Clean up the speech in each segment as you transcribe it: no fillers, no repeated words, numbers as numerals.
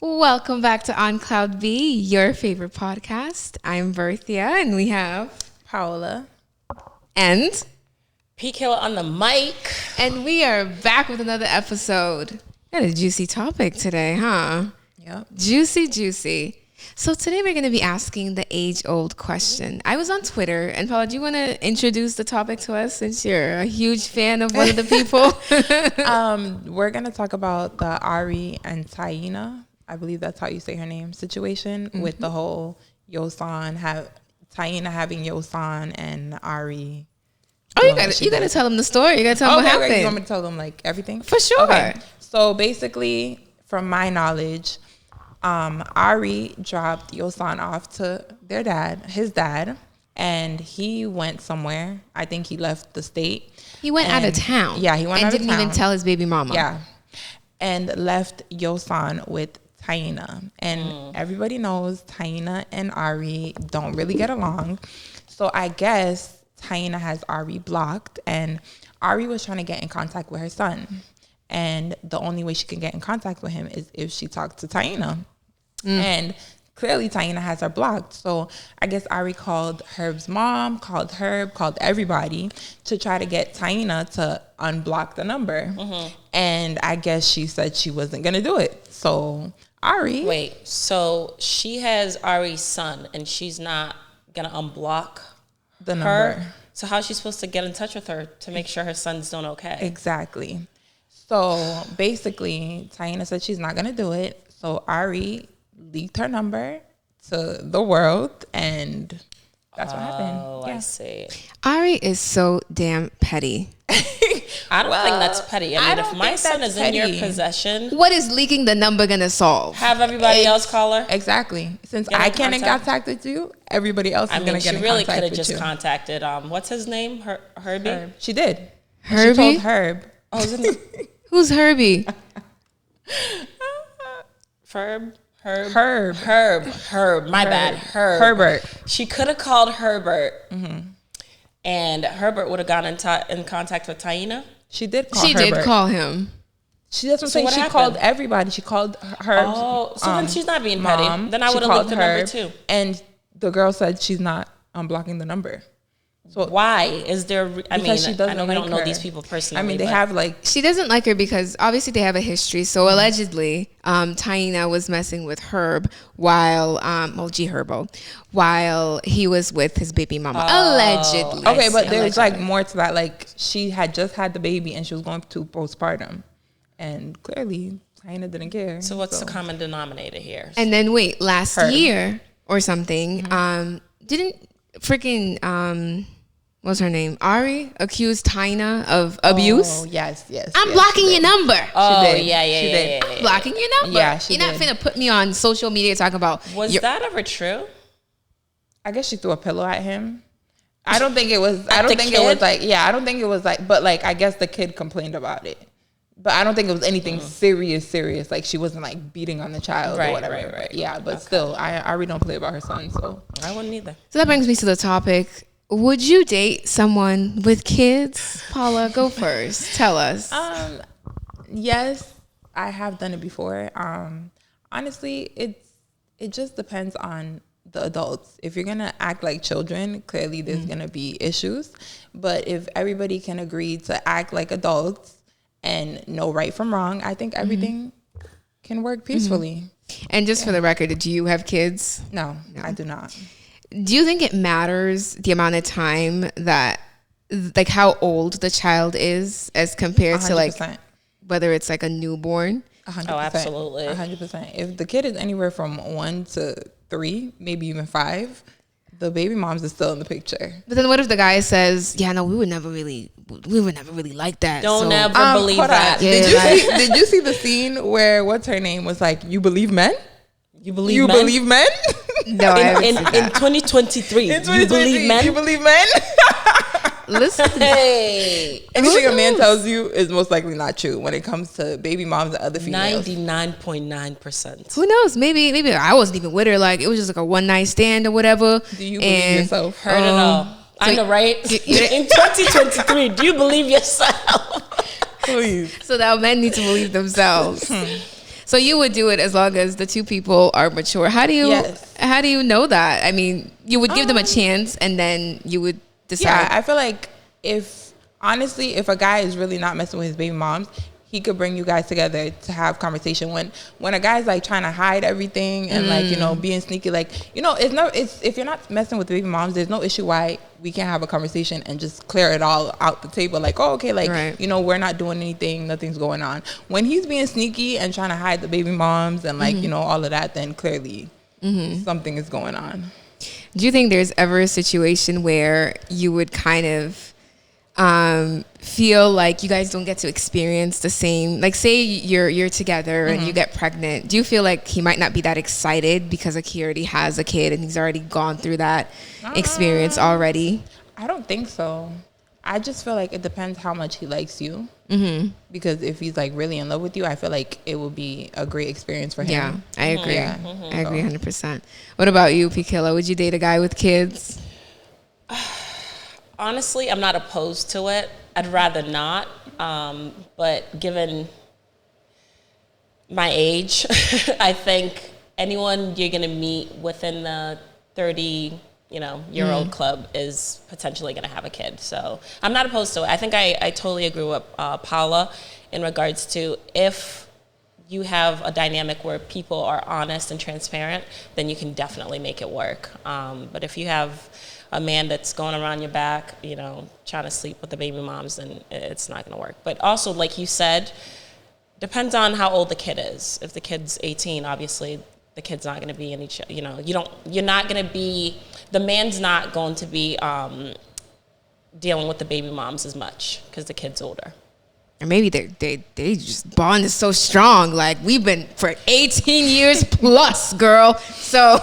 Welcome back to On Cloud B, your favorite podcast. I'm Berthia, and we have Pkilla and Pkilla on the mic. And we are back with another episode. Got a juicy topic today, huh? Yep. Juicy. So today we're going to be asking the age-old question. I was on Twitter, and Paula, do you want to introduce the topic to us since you're a huge fan of one of the people? We're going to talk about the Ari and Taina, I believe that's how you say her name, situation with the whole Yosan, Taina having Yosan and Ari. Oh, you gotta tell them the story. You gotta tell them what happened. You want me to tell them like everything? For sure. Okay. So basically, from my knowledge, Ari dropped Yosan off to his dad, and he went somewhere. I think he left the state. He went out of town. Yeah, he went out of town. And didn't even tell his baby mama. Yeah. And left Yosan with Taina. And everybody knows Taina and Ari don't really get along. So I guess Taina has Ari blocked, and Ari was trying to get in contact with her son. And the only way she can get in contact with him is if she talks to Taina. And clearly Taina has her blocked. So I guess Ari called Herb's mom, called Herb, called everybody to try to get Taina to unblock the number. And I guess she said she wasn't going to do it. So Ari... Wait, so she has Ari's son and she's not going to unblock the number. Her? So how's she supposed to get in touch with her to make sure her son's doing okay? Exactly. So basically, Taina said she's not going to do it. So Ari leaked her number to the world, and that's what happened. Oh, yeah. I see. Ari is so damn petty. I don't think that's petty. I mean, if my son is in your possession... What is leaking the number going to solve? Have everybody else call her? Exactly. Since I can't get in contact with you, everybody else is going to get in contact with you. She really could have just contacted, what's his name? Herbie? Herb. She did. Herbie? She told Herb. Oh, isn't it? Who's Herbie? Herb. My bad. Herbert. She could have called Herbert, and Herbert would have gone in contact with Taina. She did call Herbert. She did call him. That's what I'm saying. She called everybody. She called Herb. Oh, so then she's not being petty. Mom. Then I would have looked the number too. And the girl said she's not unblocking the number. So why is there? I know we don't know these people personally. I mean, they have like... She doesn't like her because obviously they have a history. So allegedly, Taina was messing with Herb while, Herbo, while he was with his baby mama. Allegedly. Okay, but there's like more to that. Like, she had just had the baby and she was going to postpartum, and clearly Taina didn't care. So what's the common denominator here? And then last year or something, didn't freaking what's her name? Ari accused Taina of abuse. Oh, yes. I'm blocking your number. Oh, she did. Yeah. I'm blocking your number. Yeah, You're not finna put me on social media talking about... Was that ever true? I guess she threw a pillow at him. I don't think it was... I don't think it was like... But like, I guess the kid complained about it. But I don't think it was anything serious. Like, she wasn't like beating on the child or whatever. Right. Yeah, but still, I really don't play about her son, so... I wouldn't either. So that brings me to the topic. Would you date someone with kids? Paula, go first. Tell us. Yes, I have done it before. Honestly, it just depends on the adults. If you're gonna act like children, clearly there's gonna be issues. But if everybody can agree to act like adults and know right from wrong, I think everything can work peacefully. And just for the record, do you have kids? No, I do not. Do you think it matters the amount of time that, like, how old the child is as compared 100%. to like whether it's like a newborn? 100%. Oh, absolutely. 100%. If the kid is anywhere from 1 to 3, maybe even 5, the baby moms is still in the picture. But then what if the guy says, "Yeah, no, we would never really like that." Don't ever believe that. Yeah, did you see the scene where what's her name was like, "You believe men? You believe men? No, in 2023. You believe men? You believe men? Listen. Hey. Anything a man tells you is most likely not true when it comes to baby moms and other females. 99.9%. Who knows? Maybe I wasn't even with her. Like, it was just like a one night stand or whatever. Do you believe yourself? Heard it all. I know, right? In 2023, do you believe yourself? Please. So that men need to believe themselves. So you would do it as long as the two people are mature. How do you Yes. how do you know that? I mean, you would give them a chance and then you would decide. Yeah, I feel like if a guy is really not messing with his baby moms, he could bring you guys together to have conversation. When a guy's like trying to hide everything and like, you know, being sneaky, like, you know, it's if you're not messing with baby moms, there's no issue why we can't have a conversation and just clear it all out the table. Like, oh, okay, like, right. you know, we're not doing anything, nothing's going on. When he's being sneaky and trying to hide the baby moms and like, you know, all of that, then clearly something is going on. Do you think there's ever a situation where you would kind of feel like you guys don't get to experience the same, like say you're together and you get pregnant, do you feel like he might not be that excited because like he already has a kid and he's already gone through that experience already? I don't think so. I just feel like it depends how much he likes you. Because if he's like really in love with you, I feel like it will be a great experience for him. Yeah, I agree. Yeah. I agree 100%. What about you, Pkilla? Would you date a guy with kids? Honestly, I'm not opposed to it. I'd rather not. But given my age, I think anyone you're going to meet within the 30 year old club is potentially going to have a kid. So I'm not opposed to it. I think I totally agree with Paula in regards to if you have a dynamic where people are honest and transparent, then you can definitely make it work. But if you have a man that's going around your back, trying to sleep with the baby moms, then it's not going to work. But also, like you said, depends on how old the kid is. If the kid's 18, obviously the kid's not going to be in each, you're not going to be, the man's not going to be dealing with the baby moms as much because the kid's older. Or maybe they just bond is so strong. Like we've been for 18 years plus, girl. So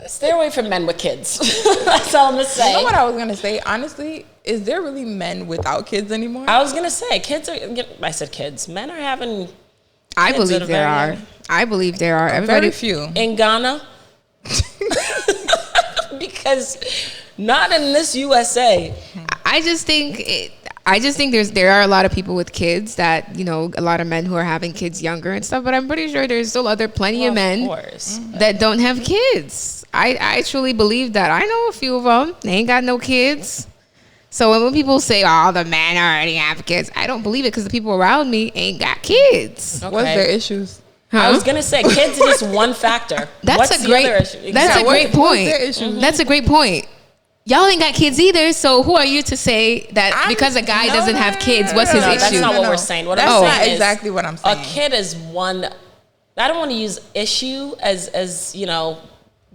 stay away from men with kids. That's all I'm gonna say. You know what I was gonna say? Honestly, is there really men without kids anymore? I was gonna say kids are. I said kids. Men are having. I believe there are. I believe there are. Very few in Ghana. Because not in this USA. I just think there are a lot of people with kids that, a lot of men who are having kids younger and stuff, but I'm pretty sure there's still plenty of men that don't have kids. I truly believe that. I know a few of them. They ain't got no kids. So when people say, oh, the men already have kids, I don't believe it because the people around me ain't got kids. Okay. What's their issues? Huh? I was going to say, kids are just one factor. That's a great point. That's a great point. Y'all ain't got kids either, so who are you to say that because a guy doesn't have kids, what's his issue? That's not what we're saying. That's not exactly what I'm saying. A kid is one. I don't want to use issue as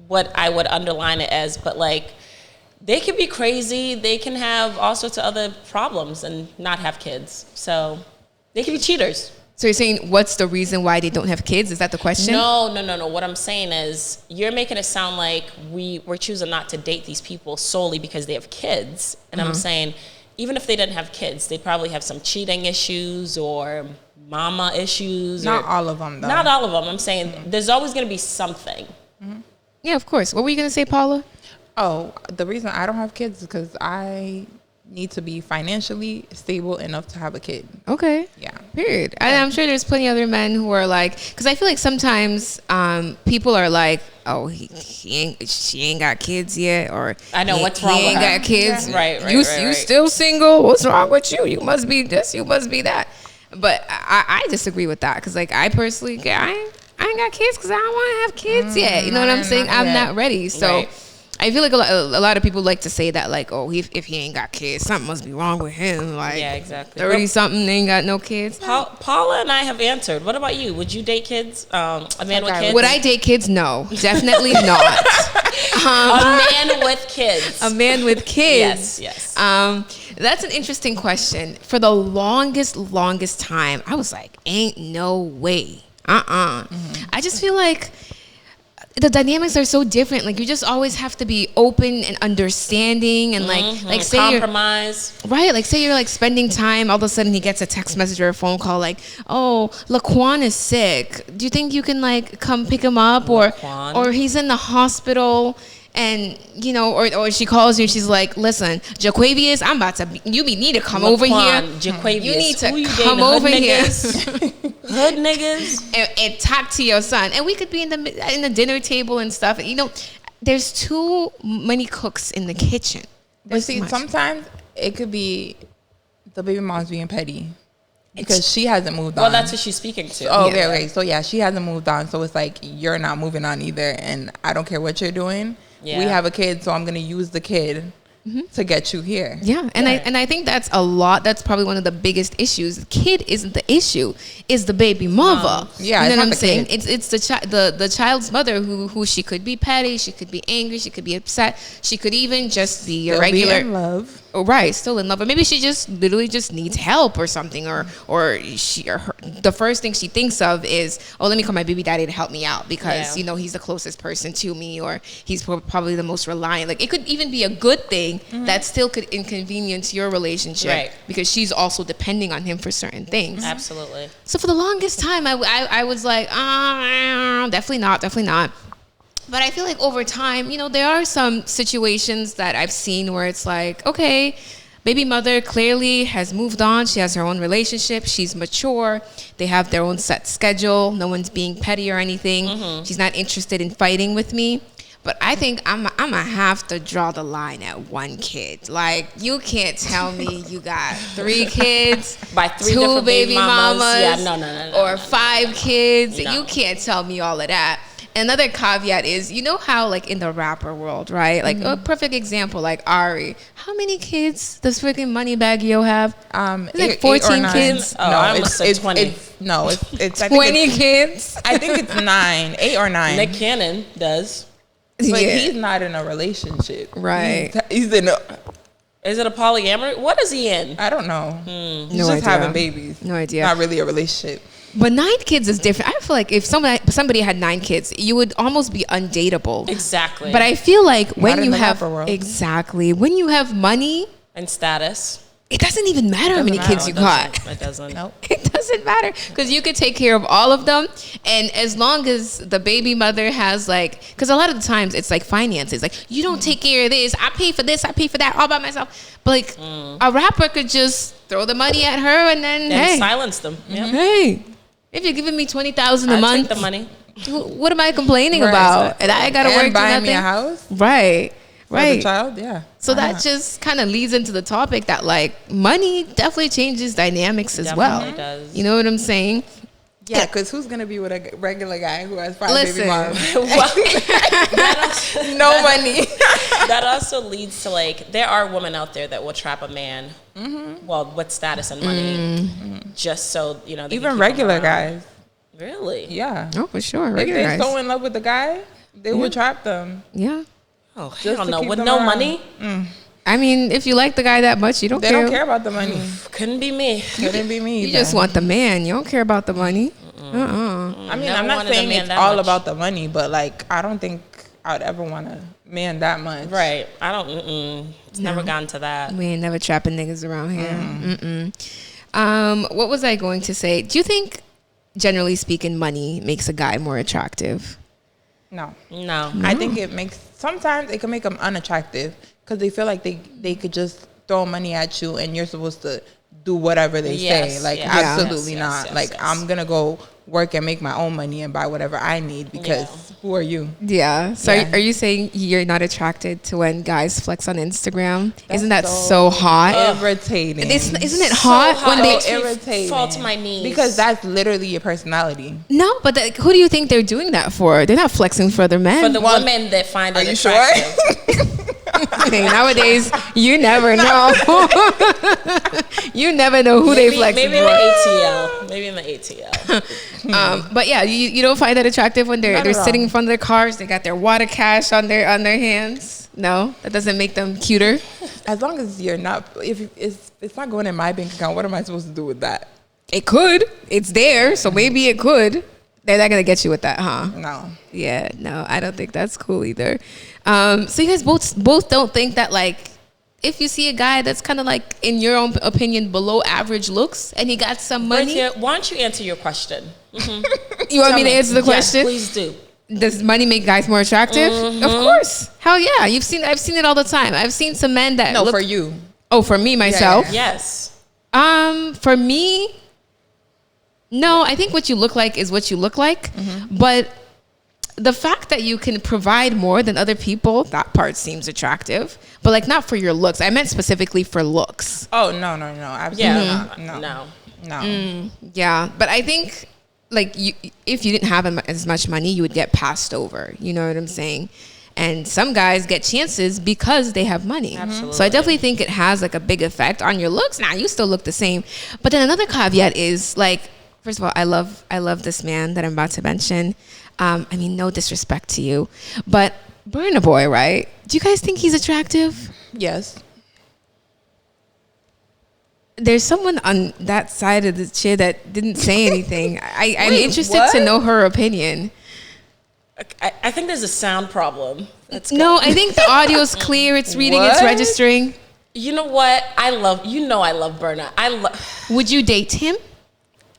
what I would underline it as, but like they can be crazy. They can have all sorts of other problems and not have kids. So they can be cheaters. So you're saying what's the reason why they don't have kids? Is that the question? No. What I'm saying is you're making it sound like we're choosing not to date these people solely because they have kids. And I'm saying even if they didn't have kids, they'd probably have some cheating issues or mama issues. Not all of them, though. Not all of them. I'm saying there's always going to be something. Yeah, of course. What were you going to say, Paula? Oh, the reason I don't have kids is because I need to be financially stable enough to have a kid. Okay. Yeah. Period. And I'm sure there's plenty of other men who are like, because I feel like sometimes people are like, oh, she ain't got kids yet, or I know what's wrong. He ain't with her. got kids. Yeah. Right. You still single? What's wrong with you? You must be this. You must be that. But I disagree with that because like I personally, I ain't got kids because I don't want to have kids yet. You know what I'm saying? I'm not ready. So. Right. I feel like a lot of people like to say that, like, oh, if he ain't got kids, something must be wrong with him. Like, yeah, exactly. 30-something, ain't got no kids. Paula and I have answered. What about you? Would you date kids? A man with kids? Would I date kids? No, definitely not. A man with kids. A man with kids. Yes. That's an interesting question. For the longest time, I was like, ain't no way. I just feel like the dynamics are so different. Like you just always have to be open and understanding and like say compromise. Like say you're like spending time, all of a sudden he gets a text message or a phone call like, oh, Laquan is sick. Do you think you can like come pick him up or he's in the hospital And, you know, or she calls you and she's like, listen, Jaquavius, I'm about to, you need to come over here. Jaquavius, you need to come over here. Hood niggas. And talk to your son. And we could be in the dinner table and stuff. You know, there's too many cooks in the kitchen. But see, sometimes it could be the baby mom's being petty. Because she hasn't moved on. Well, that's what she's speaking to. Oh, okay, okay. So, yeah, she hasn't moved on. So, it's like, you're not moving on either. And I don't care what you're doing. Yeah. We have a kid, so I'm going to use the kid to get you here. Yeah, and I think that's a lot. That's probably one of the biggest issues. The kid isn't the issue. It's the baby mother. Yeah, you know what I'm saying? It's the child's mother who she could be petty, she could be angry, she could be upset, she could even just be a regular. Be in love. Oh, right, still in love, or maybe she just literally just needs help or something, or the first thing she thinks of is, oh, let me call my baby daddy to help me out because you know he's the closest person to me, or he's probably the most reliant. Like, it could even be a good thing that still could inconvenience your relationship, right? Because she's also depending on him for certain things. Absolutely. So for the longest time, I was like, definitely not. But I feel like over time, you know, there are some situations that I've seen where it's like, okay, baby mother clearly has moved on. She has her own relationship. She's mature. They have their own set schedule. No one's being petty or anything. She's not interested in fighting with me. But I think I'm going to have to draw the line at one kid. Like, you can't tell me you got 3 kids, by 3 2 baby mamas, yeah, no, or 5 kids. No. You can't tell me all of that. Another caveat is, you know how, like, in the rapper world, right? Like, a perfect example, like Ari. How many kids does freaking Moneybagg Yo have? It's like 14 kids. Oh, I almost said 20. It's 20 kids. I think it's 9, 8 or 9. Nick Cannon does. But he's not in a relationship. Right. He's in a... Is it a polyamory? What is he in? I don't know. He's No just idea. having babies. No idea. Not really a relationship. But 9 kids is different. I feel like if somebody had 9 kids, you would almost be undateable. Exactly. But I feel like when you have world. Exactly, when you have money and status, it doesn't even matter how many kids you got. It doesn't. Nope. It doesn't matter because you could take care of all of them, and as long as the baby mother has, like, because a lot of the times it's like finances, like, you don't take care of this, I pay for this, I pay for that all by myself. But like a rapper could just throw the money at her and then hey, silence them. Yep. Hey, if you're giving me $20,000 a month, take the money. What am I complaining about? And I gotta work to buy nothing. me a house, right? Right. As a child, yeah. So that just kind of leads into the topic that, like, money definitely changes dynamics as well. Does. You know what I'm saying? Yeah, because who's gonna be with a regular guy who has 5 Listen, baby moms? That No money. That also leads to, like, there are women out there that will trap a man, well, with status and money, just so, you know. Even regular guys. Really? Yeah. Oh, for sure. If Regular they're guys. so in love with the guy, they will trap them. Yeah. Oh, Just hell to no. keep With them no around. money? I mean, if you like the guy that much, you don't They care. don't care about the money. Couldn't be me. Couldn't be me. You either. just want the man. You don't care about the money. I mean, Never I'm not wanted a saying man it's that all much. about the money, but like, I don't think I'd ever want a man that much. Right. I don't, it's never gotten to that. We ain't never trapping niggas around here. What was I going to say? Do you think, generally speaking, money makes a guy more attractive? No. I I think sometimes it can make them unattractive because they feel like they could just throw money at you and you're supposed to do whatever they say. Like, absolutely not. I'm going to go work and make my own money and buy whatever I need because who are you? Yeah. So are you saying you're not attracted to when guys flex on Instagram? Isn't that so hot? Irritating. Isn't it hot when they irritating? Fall to my knees. Because that's literally your personality. No, but who do you think they're doing that for? They're not flexing for other men. For the women that find it attractive. Hey, nowadays, you never know. You never know who they flex for. Maybe in the ATL. But yeah, you don't find that attractive when they're sitting in front of their cars. They got their water cash on their hands. No, that doesn't make them cuter. As long as you're not, if it's not going in my bank account, what am I supposed to do with that? It could. It's there, so maybe it could. They're not gonna get you with that, huh? No. Yeah, no, I don't think that's cool either. So you guys both don't think that, like, if you see a guy that's kind of like, in your own opinion, below average looks, and he got some money. Berthia, why don't you answer your question? You want me to answer the question? Yes, please do. Does money make guys more attractive? Of course. Hell yeah. I've seen it all the time. I've seen some men that No, for you. Oh, for me myself. Yes. For me, no. I think what you look like is what you look like. But the fact that you can provide more than other people, that part seems attractive. But like not for your looks. I meant specifically for looks. Oh no, absolutely not. No. Yeah, but I think like if you didn't have as much money, you would get passed over. You know what I'm saying? And some guys get chances because they have money. Absolutely. So I definitely think it has like a big effect on your looks. Now you still look the same. But then another caveat is like, first of all, I love this man that I'm about to mention. I mean, no disrespect to you, but Burna Boy, right? Do you guys think he's attractive? Yes. There's someone on that side of the chair that didn't say anything. I'm Wait, interested what? to know her opinion. I think there's a sound problem. No, I think the audio's clear. It's reading. It's What? registering. You know what? I love Burna. Would you date him?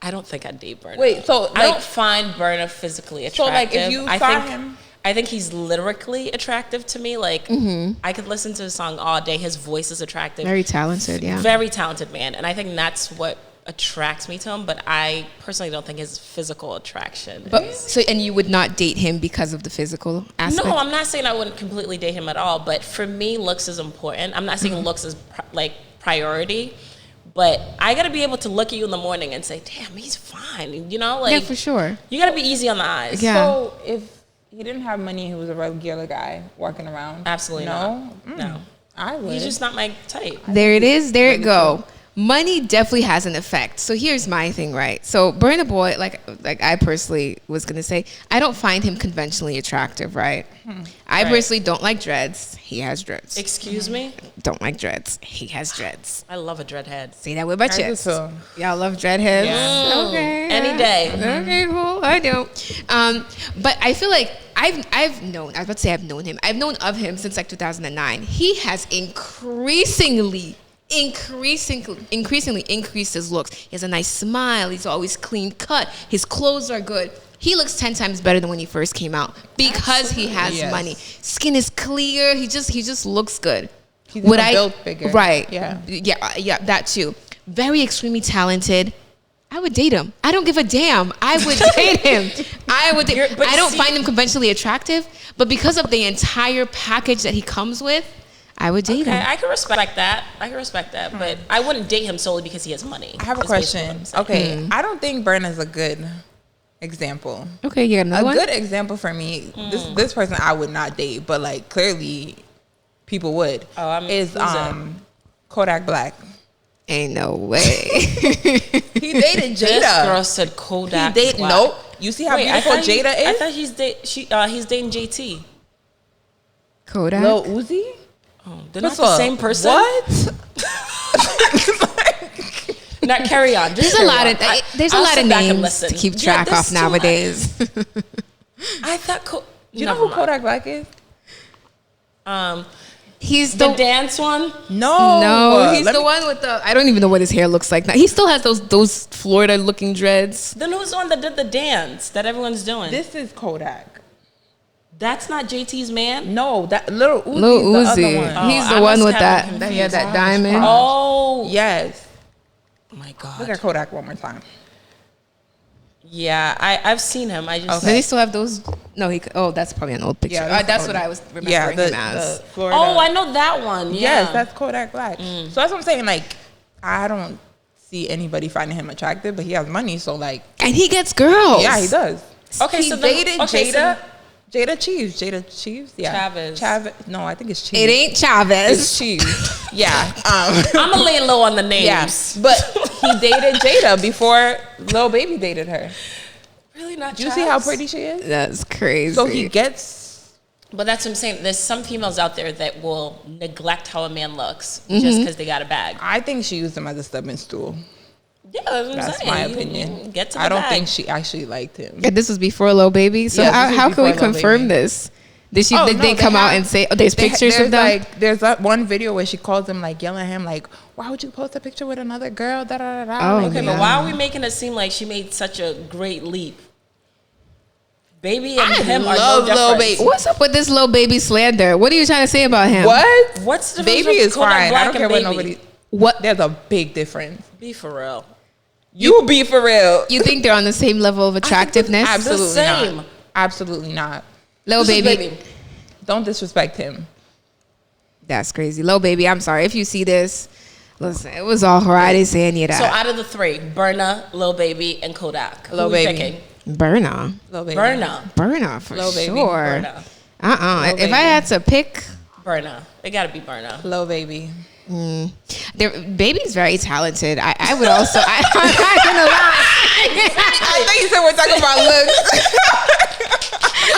I don't think I'd date Burna. Wait, so, I like- don't find Burna physically So, attractive. like, if you I saw think, him- I think he's lyrically attractive to me. Like, I could listen to his song all day. His voice is attractive. Very talented, yeah. Very talented man. And I think that's what attracts me to him. But I personally don't think his physical attraction But is... so, and you would not date him because of the physical aspect? No, I'm not saying I wouldn't completely date him at all. But for me, looks is important. I'm not saying looks is priority. But I got to be able to look at you in the morning and say, damn, he's fine. You know, like, yeah, for sure. you got to be easy on the eyes. Yeah. So if he didn't have money, he was a regular guy walking around. Absolutely no. not. No. I would. He's just not my type. There it is. There it go. Money definitely has an effect. So here's my thing, right? So Burna Boy, like I personally was gonna say, I don't find him conventionally attractive, right? I Right. personally don't like dreads. He has dreads. Excuse me? Don't like dreads. He has dreads. I love a dreadhead. Say that with my do chest. too. Y'all love dreadheads? Yeah. Okay. Any day. Okay, cool. I do. But I feel like I've known him. I've known of him since like 2009. He has increasingly increased his looks. He has a nice smile. He's always clean cut. His clothes are good. He looks 10 times better than when he first came out because he has Yes. money. Skin is clear. He just looks good. He's built bigger. Right. Yeah. Yeah, that too. Very extremely talented. I would date him. I don't give a damn. I would date him. I would. But I don't see- find him conventionally attractive, but because of the entire package that he comes with, I would date Okay, him. I can respect that. But I wouldn't date him solely because he has money. I have a is basically what question. I'm saying. Okay, I don't think Burna's a good example. Okay, you got another A one? good example for me. This person I would not date, but like clearly, people would. Is who's that? Kodak Black. Ain't no way. He dated This girl Jada. said Kodak. He dated. Black. Nope. You see how Wait, beautiful Jada I is? thought he's dating JT. Kodak. Lil Uzi. Oh, they're not What's the up? same person. What? Not carry on. There's a lot of there's a I'll lot of sit back and names listen. to keep Yeah, track there's of too much. nowadays. I thought. Do you know who Kodak Black is? He's The the dance one. no, he's Let the me- one with the. I don't even know what his hair looks like now. He still has those Florida looking dreads. Then who's the one that did the dance that everyone's doing? This is Kodak. That's not JT's man. No, that Lil Uzi. Lil The Uzi. other one. He's I the one must with have that. him He had that confused. diamond. Oh, Yes. oh my god. Look at Kodak one more time. Yeah, I've seen him. I just Okay. Do they still have those? No, that's probably an old picture. Yeah, That's what I was remembering Yeah, him the as. Florida. Oh, I know that one. Yeah. Yes, that's Kodak Black. So that's what I'm saying. Like, I don't see anybody finding him attractive, but he has money, so like, And he gets girls. yeah, he does. Okay, he so then- dated okay, Jada. Jada Cheese. Yeah. Chavez. No, I think it's Cheese. It ain't It's Chavez. Cheese. Yeah. I'm gonna lay low on the names. Yeah. But he dated Jada before Lil Baby dated her. Really not. Do you see how pretty she is? That's crazy. So he gets. But that's what I'm saying. There's some females out there that will neglect how a man looks just because they got a bag. I think she used him as a stepping stool. Yeah, that's what I'm That's saying. my You opinion. Get to the I don't bag. think she actually liked him. And this was before Lil Baby. So Yeah, this was how can we before Lil confirm Baby. this? Did Oh, did no, they come out have- and say? Oh, there's pictures there's of them. Like, there's that one video where she calls him, like yelling at him, like, "Why would you post a picture with another girl?" Da da da da. Oh, Like, Okay, yeah. but why are we making it seem like she made such a great leap? Baby and him are love no Lil difference. Baby. What's up with this Lil Baby slander? What are you trying to say about him? What? What's the Baby difference is between Kodak fine. Black I don't care and what Baby? nobody. What? There's a big difference. Be for real. You be for real. You think they're on the same level of attractiveness? Absolutely The same. not. Absolutely not. Lil This is Baby. Don't disrespect him. That's crazy. Lil Baby, I'm sorry. If you see this, listen, it was all her. I didn't say any of So that. out of the three, Burna, Lil Baby, and Kodak. Lil Who we Baby. picking? Burna. Lil Baby. Burna for Lil Baby. sure. Burna. If Baby. I had to pick, Burna. It gotta be Burna. Lil Baby. Baby's very talented. I would also, I'm not gonna lie. I think you said we're talking about looks.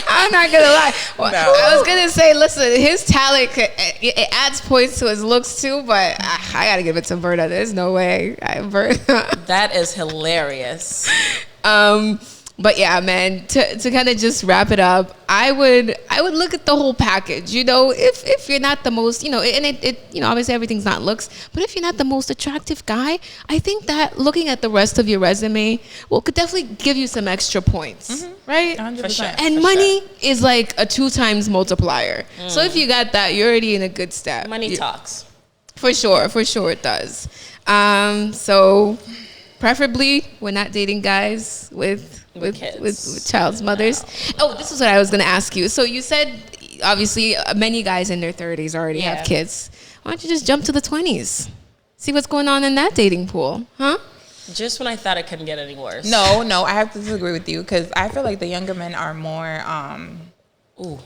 I'm not gonna lie. Well, No. I was gonna say, listen, his talent it adds points to his looks too, but I gotta give it to Berta. There's no way, Berta. That is hilarious. But yeah, man, to kind of just wrap it up, I would look at the whole package. You know, if you're not the most, you know, and it you know, obviously everything's not looks, but if you're not the most attractive guy, I think that looking at the rest of your resume, could definitely give you some extra points, right? 100%. For sure. And money is like a 2 times multiplier. So if you got that, you're already in a good step. Money talks. For sure it does. So preferably we're not dating guys with kids. with child's mothers. Oh, this is what I was gonna ask you. So you said obviously many guys in their 30s already Yeah. have kids. Why don't you just jump to the 20s? See what's going on in that dating pool, huh? Just when I thought it couldn't get any worse. No, I have to disagree with you because I feel like the younger men are more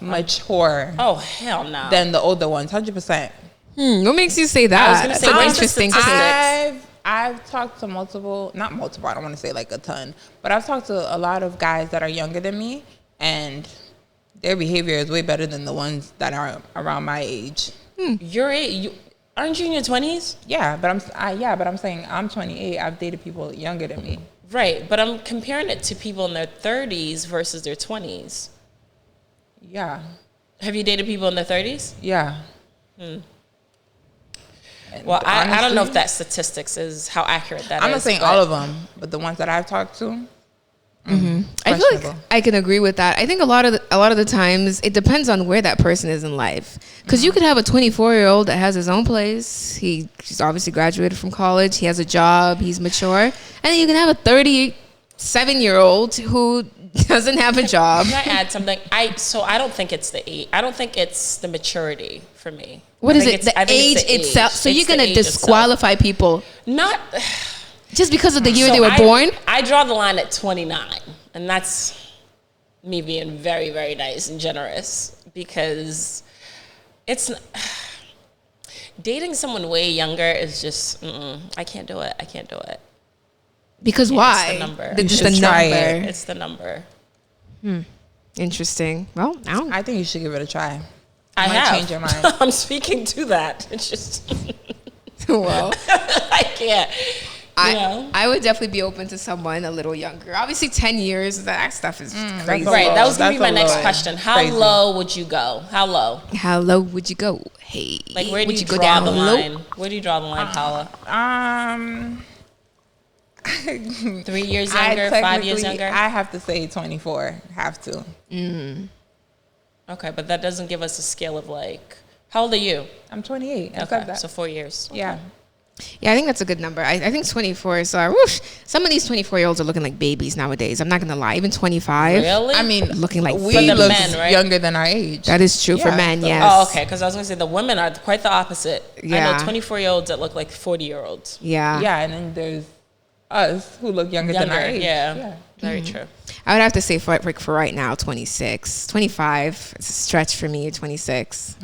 mature Oh, hell no. than the older ones. 100%. What makes you say that? I was gonna That's say, an what's the interesting statistic? take. I've talked to not multiple, I don't want to say like a ton, but I've talked to a lot of guys that are younger than me, and their behavior is way better than the ones that are around my age. You're aren't you in your 20s? Yeah, but I'm saying I'm 28. I've dated people younger than me. Right, but I'm comparing it to people in their 30s versus their 20s. Yeah, Have you dated people in their 30s? yeah. Well, I don't know if Honestly, that statistics is how accurate that is. I'm not saying but all of them, but the ones that I've talked to. I feel like questionable. I can agree with that. I think a lot of the times it depends on where that person is in life. Because you could have a 24-year-old that has his own place. He's obviously graduated from college. He has a job. He's mature. And then you can have a 37-year-old who doesn't have a job. Can I add something? I don't think it's the age. I don't think it's the maturity for me. What I is think it? it's- I The think it's age the age. itself. So It's you're the gonna age itself. disqualify people Not. just because of the year So they were born. I draw the line at 29, and that's me being very, very nice and generous because it's dating someone way younger is just I can't do it. I can't do it. Because Yeah, why? it's the number. The- You just should the try number. It's the number. Interesting. Well, I don't. I think you should give it a try. I might have. change your mind. I'm speaking to that. It's just Well, I can't. You know? I would definitely be open to someone a little younger. Obviously, 10 years, that stuff is crazy. a Right. low. That was gonna be That's my a next low. question. How Crazy. low would you go? How low? How low would you go? Hey, Like where do would you go draw down the low? line? Where do you draw the line, Paula? 3 years younger, 5 years younger? I have to say 24. Have to. Okay, but that doesn't give us a scale of like, how old are you? I'm 28. I Okay, said that. so 4 years. Yeah. Yeah, I think that's a good number. I think 24. So, whoosh, some of these 24-year-olds are looking like babies nowadays. I'm not gonna lie. Even 25, Really? I mean, looking like we For the look men, right? younger than our age. that is true for Yeah, men. so- Yes. Oh, okay. Because I was gonna say the women are quite the opposite. I Yeah. know 24-year-olds that look like 40-year-olds. Yeah. Yeah, and then there's us who look younger than our age. yeah. Very true. I would have to say for right now, 26, 25. It's a stretch for me. 26.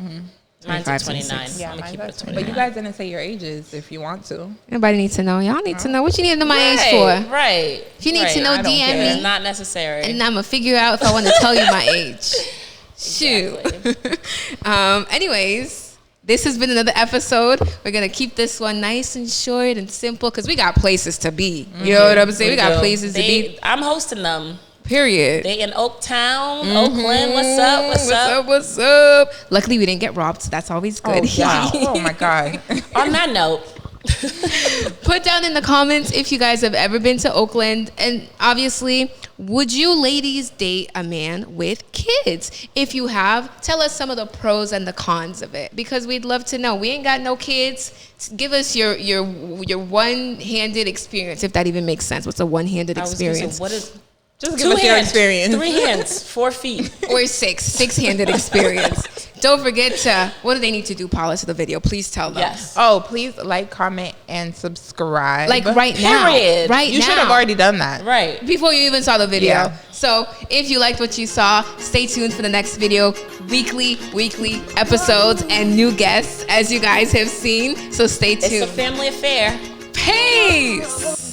Mine's at 25, 29. 26. Yeah, I'm gonna mine's keep it at at 20. 29. But you guys didn't say your ages if you want to. Nobody needs to know. Y'all need to know. What you need to know my age Right, for? right. If you need to know, I don't DM care. me. Not necessary. And I'm gonna figure out if I want to tell you my age. Shoot. Anyways, this has been another episode. We're gonna keep this one nice and short and simple because we got places to be. You know what I'm saying? We got do. places to be. I'm hosting them. Period. They in Oaktown, Oakland. What's up? What's up? What's up? Luckily, we didn't get robbed, so that's always good. Oh, yeah. Oh, my God. On that note, Put down in the comments if you guys have ever been to Oakland, and obviously, would you ladies date a man with kids? If you have, tell us some of the pros and the cons of it, because we'd love to know. We ain't got no kids. Give us your one-handed experience, if that even makes sense. What's a one-handed experience? What is Just give us your experience. 3 hands, 4 feet. Or six-handed experience. Don't forget to, what do they need to do, Paula, to the video? Please tell them. Yes. Oh, please like, comment, and subscribe. Like right now. Period. Right You now. should have already done that. Right. Before you even saw the video. Yeah. So if you liked what you saw, stay tuned for the next video. Weekly episodes and new guests, as you guys have seen. So stay tuned. It's a family affair. Peace.